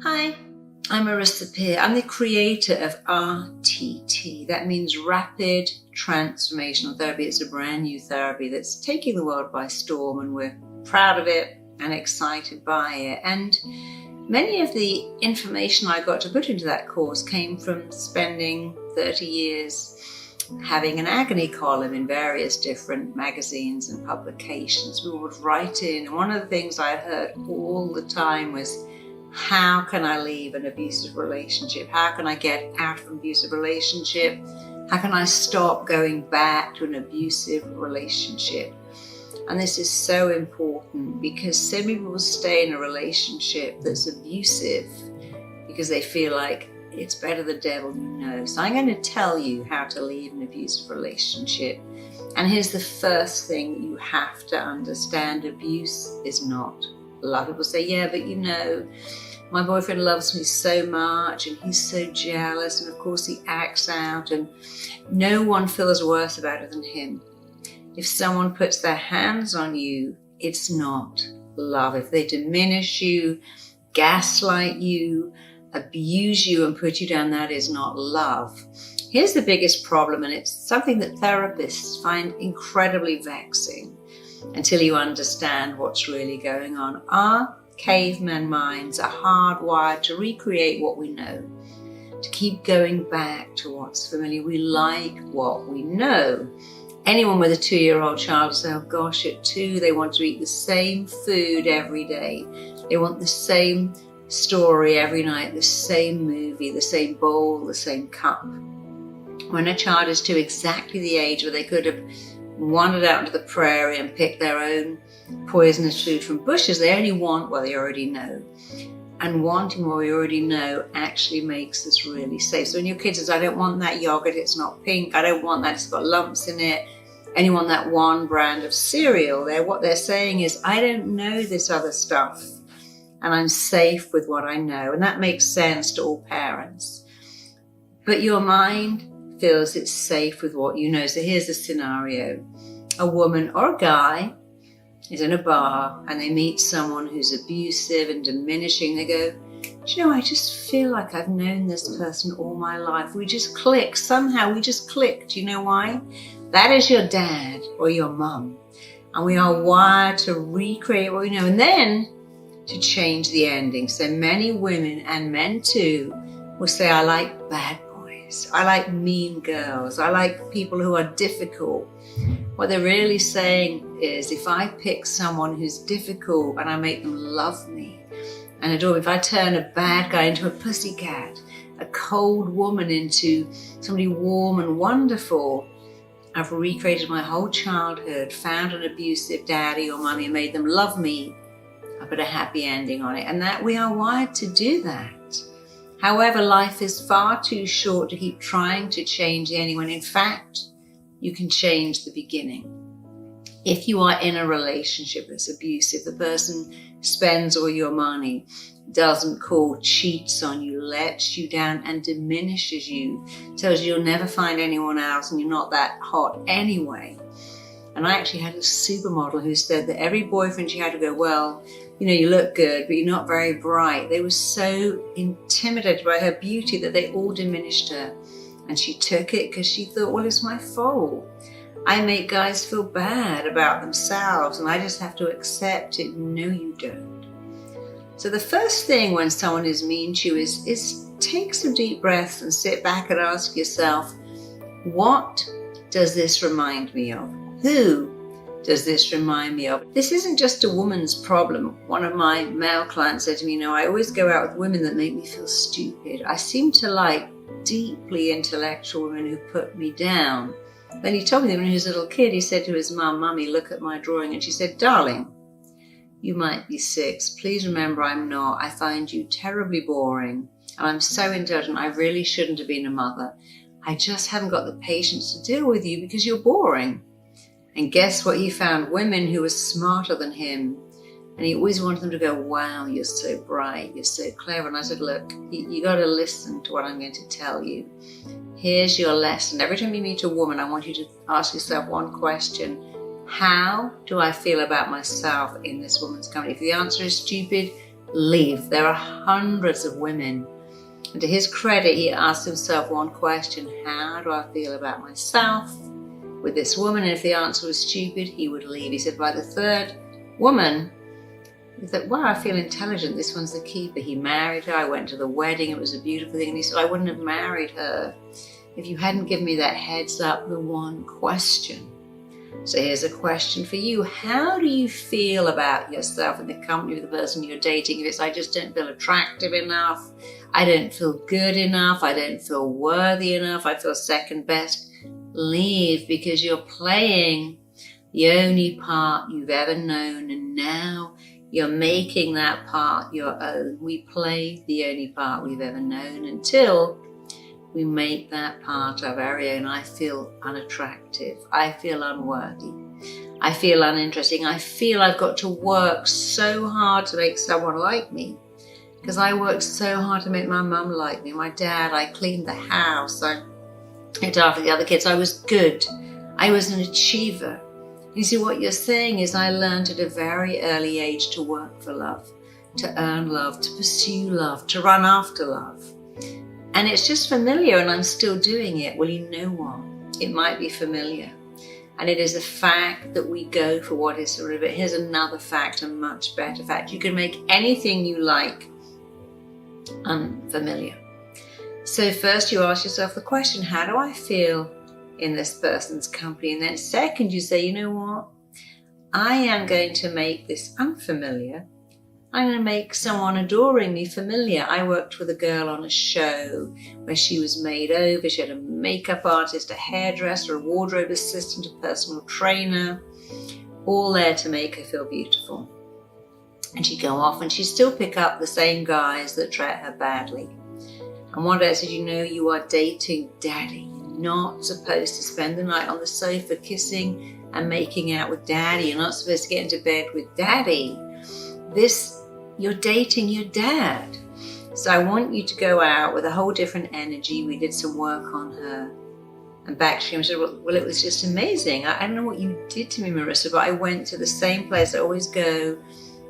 Hi, I'm Marisa Peer. I'm the creator of RTT. That means Rapid Transformational Therapy. It's a brand new therapy that's taking the world by storm, and we're proud of it and excited by it. And many of the information I got to put into that course came from spending 30 years having an agony column in various different magazines and publications. We would write in, and one of the things I heard all the time was, how can I leave an abusive relationship? How can I get out of an abusive relationship? How can I stop going back to an abusive relationship? And this is so important because so many people stay in a relationship that's abusive because they feel like it's better the devil you know. So I'm going to tell you how to leave an abusive relationship. And here's the first thing you have to understand. Abuse is not. A lot of people say, yeah, but my boyfriend loves me so much and he's so jealous, and of course he acts out, and no one feels worse about it than him. If someone puts their hands on you, it's not love. If they diminish you, gaslight you, abuse you and put you down, that is not love. Here's the biggest problem, and it's something that therapists find incredibly vexing until you understand what's really going on. Our caveman minds are hardwired to recreate what we know, to keep going back to what's familiar. We like what we know. Anyone with a 2-year-old child will say, oh gosh, at 2 they want to eat the same food every day. They want the same story every night, the same movie, the same bowl, the same cup. When a child is 2, exactly the age where they could have wandered out into the prairie and picked their own poisonous food from bushes, they only want what they already know. And wanting what we already know actually makes us really safe. So when your kid says, I don't want that yogurt, it's not pink, I don't want that, it's got lumps in it, and you want that one brand of cereal, what they're saying is, I don't know this other stuff, and I'm safe with what I know. And that makes sense to all parents. But your mind feels it's safe with what you know. So here's the scenario. A woman or a guy is in a bar and they meet someone who's abusive and diminishing. They go, I just feel like I've known this person all my life. We just click. Somehow we just clicked. Do you know why? That is your dad or your mum. And we are wired to recreate what we know and then to change the ending. So many women and men too will say, I like bad boys. I like mean girls. I like people who are difficult. What they're really saying is, if I pick someone who's difficult and I make them love me and adore me, if I turn a bad guy into a pussycat, a cold woman into somebody warm and wonderful, I've recreated my whole childhood, found an abusive daddy or mommy and made them love me. I put a happy ending on it. And that we are wired to do that. However, life is far too short to keep trying to change the ending when in fact, you can change the beginning. If you are in a relationship that's abusive, the person spends all your money, doesn't call, cheats on you, lets you down and diminishes you, tells you you'll never find anyone else and you're not that hot anyway. And I actually had a supermodel who said that every boyfriend she had to go, well, you look good, but you're not very bright. They were so intimidated by her beauty that they all diminished her. And she took it because she thought, well, it's my fault. I make guys feel bad about themselves and I just have to accept it. No, you don't. So the first thing when someone is mean to you is take some deep breaths and sit back and ask yourself, what does this remind me of? Who does this remind me of? This isn't just a woman's problem. One of my male clients said to me, I always go out with women that make me feel stupid. I seem to like deeply intellectual women who put me down. Then he told me that when he was a little kid, he said to his mum, Mummy, look at my drawing. And she said, darling, you might be 6. Please remember I'm not. I find you terribly boring. And I'm so intelligent. I really shouldn't have been a mother. I just haven't got the patience to deal with you because you're boring. And guess what? He found women who were smarter than him. And he always wanted them to go, wow, you're so bright, you're so clever. And I said, look, you got to listen to what I'm going to tell you. Here's your lesson. Every time you meet a woman, I want you to ask yourself one question. How do I feel about myself in this woman's company? If the answer is stupid, leave. There are hundreds of women. And to his credit, he asked himself one question: how do I feel about myself with this woman? And if the answer was stupid, he would leave. He said by the third woman, he thought, wow, I feel intelligent. This one's the keeper. He married her. I went to the wedding. It was a beautiful thing. And he said, I wouldn't have married her if you hadn't given me that heads up, the one question. So here's a question for you. How do you feel about yourself in the company of the person you're dating? If it's, I just don't feel attractive enough, I don't feel good enough, I don't feel worthy enough, I feel second best, leave, because you're playing the only part you've ever known, and now you're making that part your own. We play the only part we've ever known until we make that part our very own. I feel unattractive. I feel unworthy. I feel uninteresting. I feel I've got to work so hard to make someone like me, because I worked so hard to make my mum like me, my dad. I cleaned the house. I looked after the other kids. I was good. I was an achiever. You see, what you're saying is, I learned at a very early age to work for love, to earn love, to pursue love, to run after love. And it's just familiar, and I'm still doing it. Well, you know what? It might be familiar. And it is a fact that we go for what is sort of it. Here's another fact, a much better fact. You can make anything you like unfamiliar. So first you ask yourself the question, how do I feel in this person's company? And then second, you say, you know what? I am going to make this unfamiliar. I'm going to make someone adoring me familiar. I worked with a girl on a show where she was made over. She had a makeup artist, a hairdresser, a wardrobe assistant, a personal trainer, all there to make her feel beautiful. And she'd go off and she'd still pick up the same guys that treat her badly. And one day I said, you know, you are dating daddy. You're not supposed to spend the night on the sofa kissing and making out with daddy. You're not supposed to get into bed with daddy. You're dating your dad. So I want you to go out with a whole different energy. We did some work on her. And back to him, she said, well, it was just amazing. I don't know what you did to me, Marisa, but I went to the same place I always go.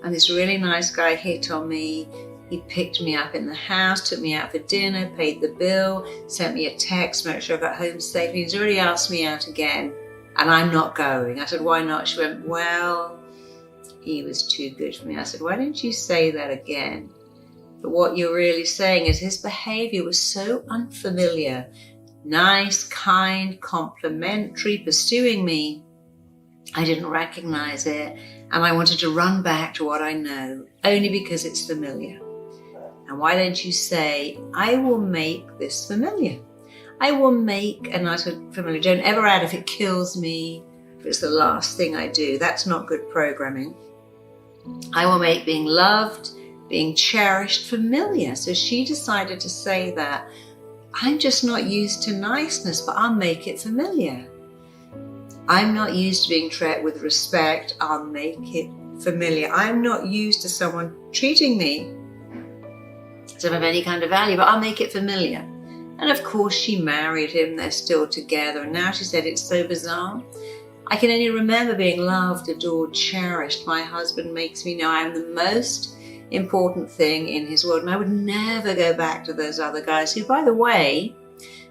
And this really nice guy hit on me. He picked me up in the house, took me out for dinner, paid the bill, sent me a text, make sure I got home safely. He's already asked me out again, and I'm not going. I said, why not? She went, well, he was too good for me. I said, why don't you say that again? But what you're really saying is his behavior was so unfamiliar, nice, kind, complimentary, pursuing me. I didn't recognize it, and I wanted to run back to what I know, only because it's familiar. And why don't you say, I will make this familiar. I will make, and I said familiar, don't ever add if it kills me, if it's the last thing I do. That's not good programming. I will make being loved, being cherished familiar. So she decided to say that. I'm just not used to niceness, but I'll make it familiar. I'm not used to being treated with respect. I'll make it familiar. I'm not used to someone treating me as if I have any kind of value, but I'll make it familiar. And of course she married him. They're still together. And now she said, it's so bizarre. I can only remember being loved, adored, cherished. My husband makes me know I am the most important thing in his world. And I would never go back to those other guys who, by the way,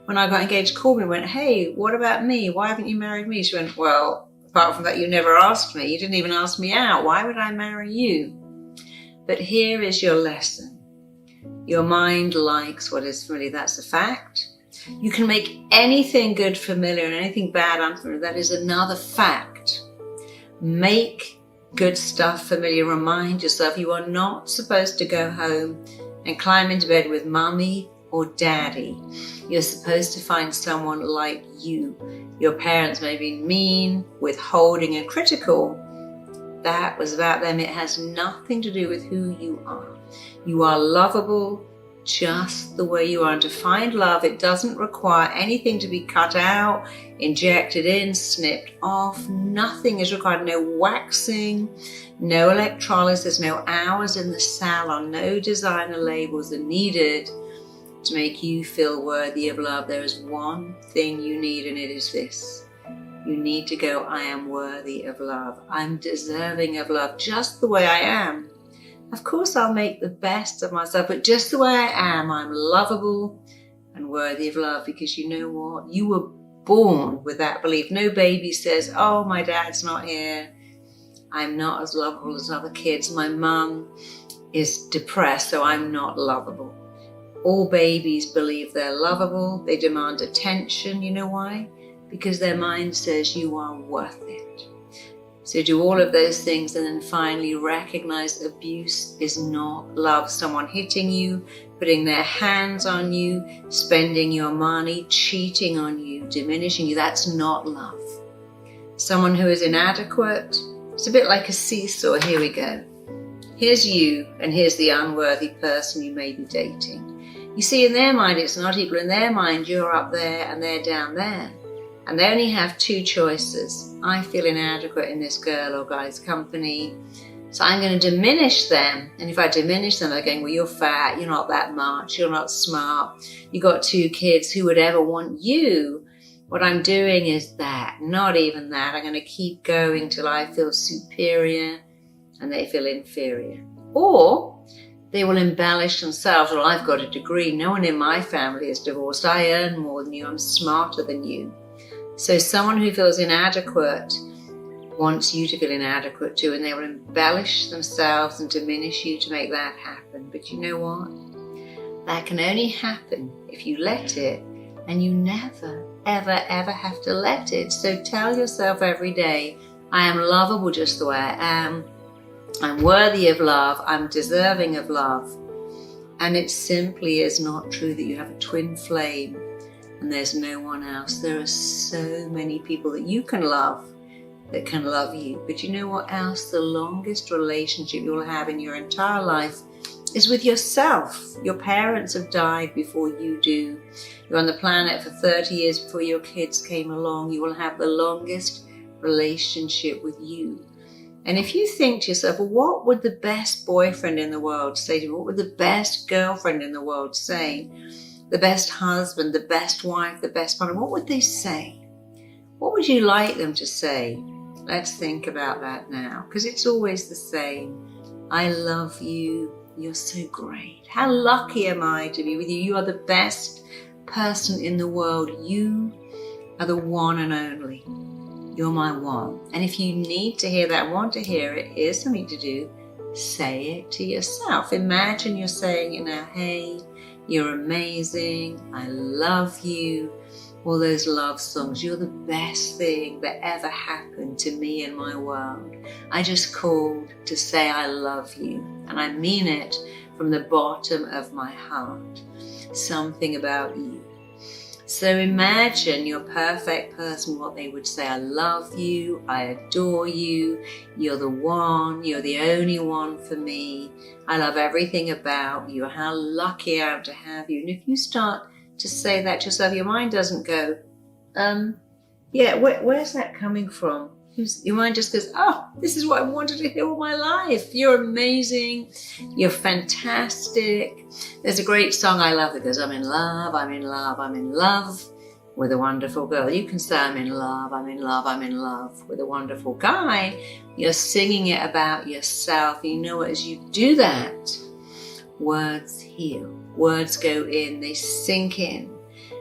when I got engaged, called me and went, hey, what about me? Why haven't you married me? She went, well, apart from that, you never asked me. You didn't even ask me out. Why would I marry you? But here is your lesson. Your mind likes what is familiar. That's a fact. You can make anything good familiar and anything bad unfamiliar. That is another fact. Make good stuff familiar. Remind yourself you are not supposed to go home and climb into bed with mommy or daddy. You're supposed to find someone like you. Your parents may be mean, withholding, and critical. That was about them. It has nothing to do with who you are. You are lovable just the way you are. And to find love, it doesn't require anything to be cut out, injected in, snipped off. Nothing is required. No waxing, no electrolysis, no hours in the salon, no designer labels are needed to make you feel worthy of love. There is one thing you need, and it is this. You need to go, I am worthy of love. I'm deserving of love just the way I am. Of course, I'll make the best of myself, but just the way I am, I'm lovable and worthy of love, because you know what? You were born with that belief. No baby says, oh, my dad's not here, I'm not as lovable as other kids. My mum is depressed, so I'm not lovable. All babies believe they're lovable. They demand attention. You know why? Because their mind says you are worth it. So do all of those things and then finally recognize abuse is not love. Someone hitting you, putting their hands on you, spending your money, cheating on you, diminishing you, that's not love. Someone who is inadequate, it's a bit like a seesaw. Here we go. Here's you, and here's the unworthy person you may be dating. You see, in their mind, it's not equal. In their mind, you're up there and they're down there. And they only have two choices. I feel inadequate in this girl or guy's company, so I'm going to diminish them. And if I diminish them, they're going, well, you're fat, you're not that much, you're not smart, you got 2 kids, who would ever want you? What I'm doing is that, not even that. I'm going to keep going till I feel superior and they feel inferior. Or they will embellish themselves. Well, I've got a degree. No one in my family is divorced. I earn more than you. I'm smarter than you. So someone who feels inadequate wants you to feel inadequate too, and they will embellish themselves and diminish you to make that happen. But you know what? That can only happen if you let it, and you never, ever, ever have to let it. So tell yourself every day, I am lovable just the way I am. I'm worthy of love. I'm deserving of love. And it simply is not true that you have a twin flame and there's no one else. There are so many people that you can love that can love you. But you know what else? The longest relationship you'll have in your entire life is with yourself. Your parents have died before you do. You're on the planet for 30 years before your kids came along. You will have the longest relationship with you. And if you think to yourself, well, what would the best boyfriend in the world say to me? What would the best girlfriend in the world say? The best husband, the best wife, the best partner, what would they say? What would you like them to say? Let's think about that now, because it's always the same. I love you. You're so great. How lucky am I to be with you? You are the best person in the world. You are the one and only. You're my one. And if you need to hear that, want to hear it, here's something to do. Say it to yourself. Imagine you're saying it now. Hey, you're amazing. I love you. All those love songs. You're the best thing that ever happened to me in my world. I just called to say I love you. And I mean it from the bottom of my heart. Something about you. So imagine your perfect person, what they would say. I love you. I adore you. You're the one. You're the only one for me. I love everything about you. How lucky I am to have you. And if you start to say that to yourself, your mind doesn't go, where's that coming from? Your mind just goes, oh, this is what I wanted to hear all my life. You're amazing. You're fantastic. There's a great song I love that goes, I'm in love, I'm in love, I'm in love with a wonderful girl. You can say, I'm in love, I'm in love, I'm in love with a wonderful guy. You're singing it about yourself. You know what, as you do that, words heal. Words go in, they sink in.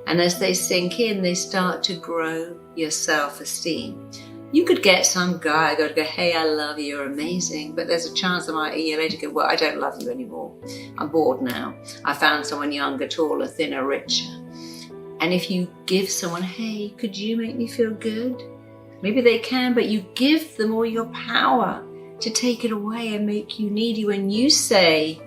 And as they sink in, they start to grow your self-esteem. You could get some guy go, hey, I love you, you're amazing. But there's a chance that might a year later go, well, I don't love you anymore. I'm bored now. I found someone younger, taller, thinner, richer. And if you give someone, hey, could you make me feel good? Maybe they can, but you give them all your power to take it away and make you needy. When you say,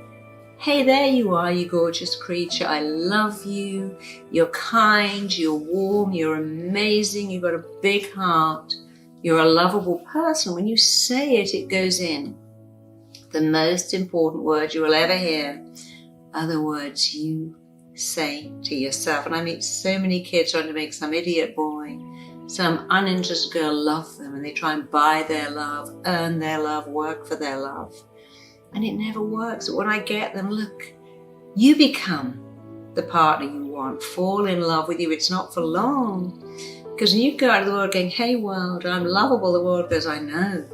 hey, there you are, you gorgeous creature. I love you. You're kind, you're warm, you're amazing. You've got a big heart. You're a lovable person. When you say it, it goes in. The most important words you will ever hear are the words you say to yourself. And I meet so many kids trying to make some idiot boy, some uninterested girl love them, and they try and buy their love, earn their love, work for their love. And it never works. But when I get them, look, you become the partner you want. Fall in love with you. It's not for long. Because when you go out of the world going, hey world, I'm lovable, the world goes, I know.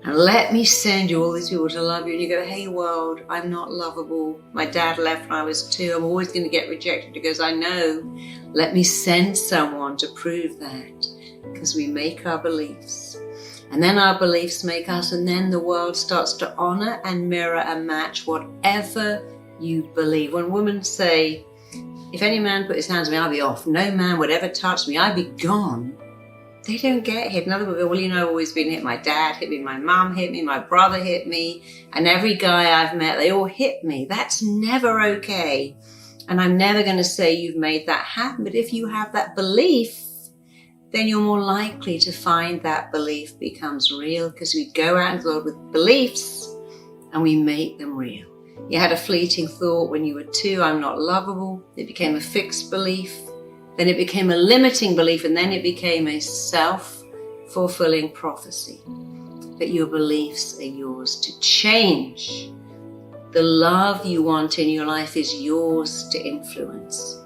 And let me send you all these people to love you. And you go, hey world, I'm not lovable. My dad left when I was 2. I'm always going to get rejected. He goes, I know. Let me send someone to prove that. Because we make our beliefs. And then our beliefs make us. And then the world starts to honor and mirror and match whatever you believe. When women say, if any man put his hands on me, I'll be off. No man would ever touch me. I'd be gone. They don't get hit. In other words, well, you know, I've always been hit. My dad hit me, my mum hit me, my brother hit me, and every guy I've met, they all hit me. That's never okay. And I'm never going to say you've made that happen. But if you have that belief, then you're more likely to find that belief becomes real, because we go out into the world with beliefs and we make them real. You had a fleeting thought when you were 2, I'm not lovable. It became a fixed belief. Then it became a limiting belief, and then it became a self-fulfilling prophecy that your beliefs are yours to change. The love you want in your life is yours to influence.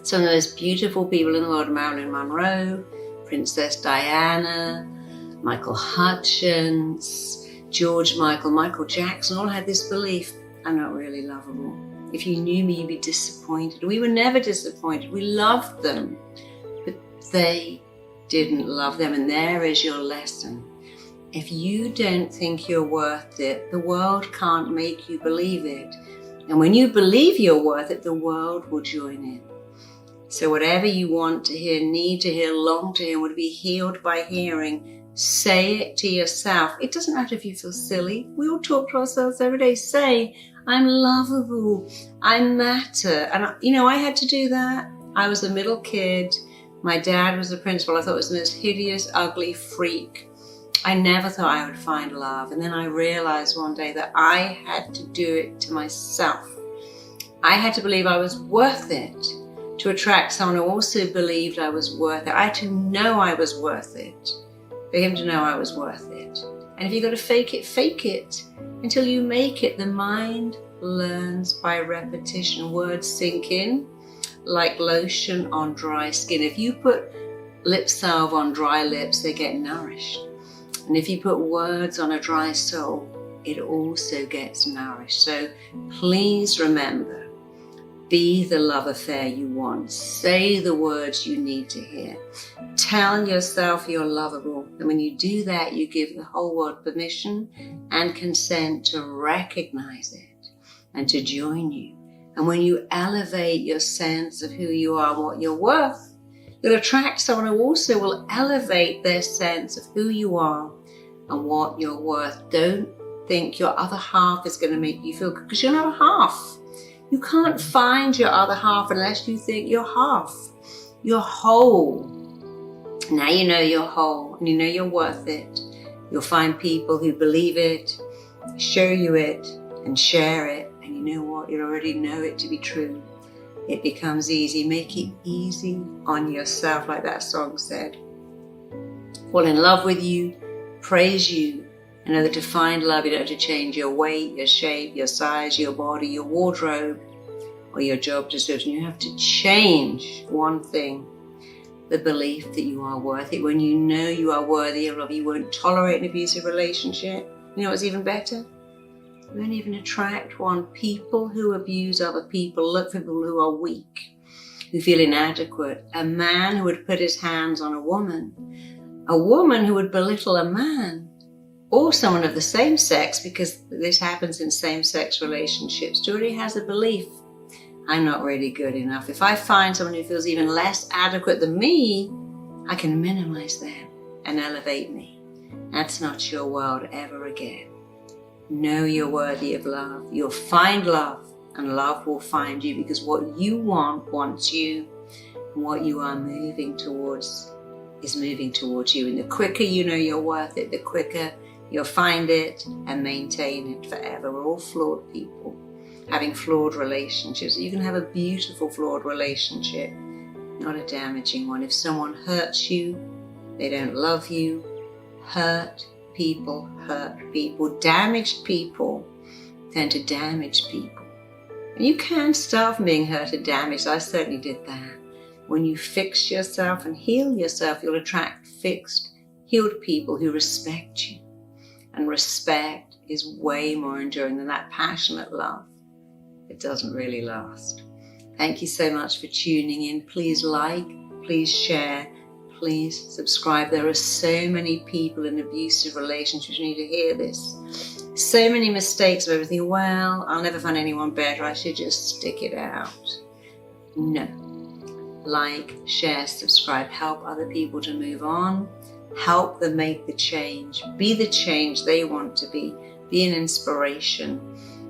Some of the most beautiful people in the world, Marilyn Monroe, Princess Diana, Michael Hutchins, George Michael, Michael Jackson, all had this belief, I'm not really lovable. If you knew me, you'd be disappointed. We were never disappointed. We loved them, but they didn't love them. And there is your lesson. If you don't think you're worth it, the world can't make you believe it. And when you believe you're worth it, the world will join in. So whatever you want to hear, need to hear, long to hear, would be healed by hearing. Say it to yourself. It doesn't matter if you feel silly. We all talk to ourselves every day. Say, I'm lovable, I matter. And you know, I had to do that. I was a middle kid. My dad was the principal. I thought it was the most hideous, ugly freak. I never thought I would find love. And then I realized one day that I had to do it to myself. I had to believe I was worth it to attract someone who also believed I was worth it. I had to know I was worth it for him to know I was worth it. And if you've got to fake it until you make it. The mind learns by repetition. Words sink in like lotion on dry skin. If you put lip salve on dry lips, they get nourished. And if you put words on a dry soul, it also gets nourished. So please remember, be the love affair you want. Say the words you need to hear. Tell yourself you're lovable. And when you do that, you give the whole world permission and consent to recognize it and to join you. And when you elevate your sense of who you are and what you're worth, you'll attract someone who also will elevate their sense of who you are and what you're worth. Don't think your other half is going to make you feel good, because you're not a half. You can't find your other half unless you think you're half. You're whole. Now you know you're whole and you know you're worth it. You'll find people who believe it, show you it, and share it. And you know what? You already know it to be true. It becomes easy. Make it easy on yourself, like that song said. Fall in love with you, praise you. And know that to find love, you don't have to change your weight, your shape, your size, your body, your wardrobe, or your job description. You have to change one thing, the belief that you are worth it. When you know you are worthy of love, you won't tolerate an abusive relationship. You know what's even better? You won't even attract one. People who abuse other people look for people who are weak, who feel inadequate. A man who would put his hands on a woman who would belittle a man, or someone of the same sex, because this happens in same-sex relationships, already has a belief, I'm not really good enough. If I find someone who feels even less adequate than me, I can minimize them and elevate me. That's not your world ever again. Know you're worthy of love. You'll find love, and love will find you, because what you want wants you, and what you are moving towards is moving towards you. And the quicker you know you're worth it, the quicker you'll find it and maintain it forever. We're all flawed people, having flawed relationships. You can have a beautiful flawed relationship, not a damaging one. If someone hurts you, they don't love you. Hurt people hurt people. Damaged people tend to damage people. And you can start from being hurt and damaged. I certainly did that. When you fix yourself and heal yourself, you'll attract fixed, healed people who respect you and respect is way more enduring than that passionate love. It doesn't really last. Thank you so much for tuning in. Please like, please share, please subscribe. There are so many people in abusive relationships who need to hear this. So many mistakes of everything. Well, I'll never find anyone better. I should just stick it out. No. Like, share, subscribe. Help other people to move on. Help them make the change. Be the change they want to be. Be an inspiration.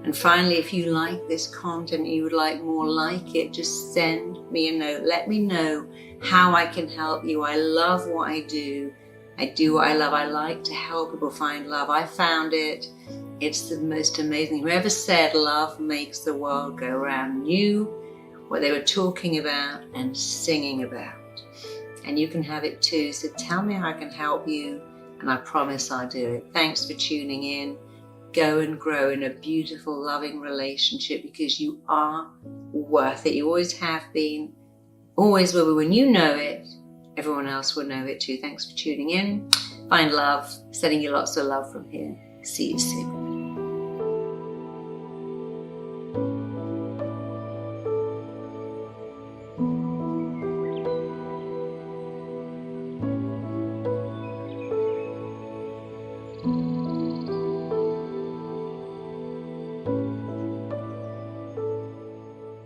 And finally, if you like this content, you would like more like it, just send me a note. Let me know how I can help you. I love what I do. I do what I love. I like to help people find love. I found it. It's the most amazing. Whoever said love makes the world go round knew what they were talking about and singing about. And you can have it too. So tell me how I can help you, and I promise I'll do it. Thanks for tuning in. Go and grow in a beautiful, loving relationship, because you are worth it. You always have been, always will be. When you know it, everyone else will know it too. Thanks for tuning in. Find love. Sending you lots of love from here. See you soon.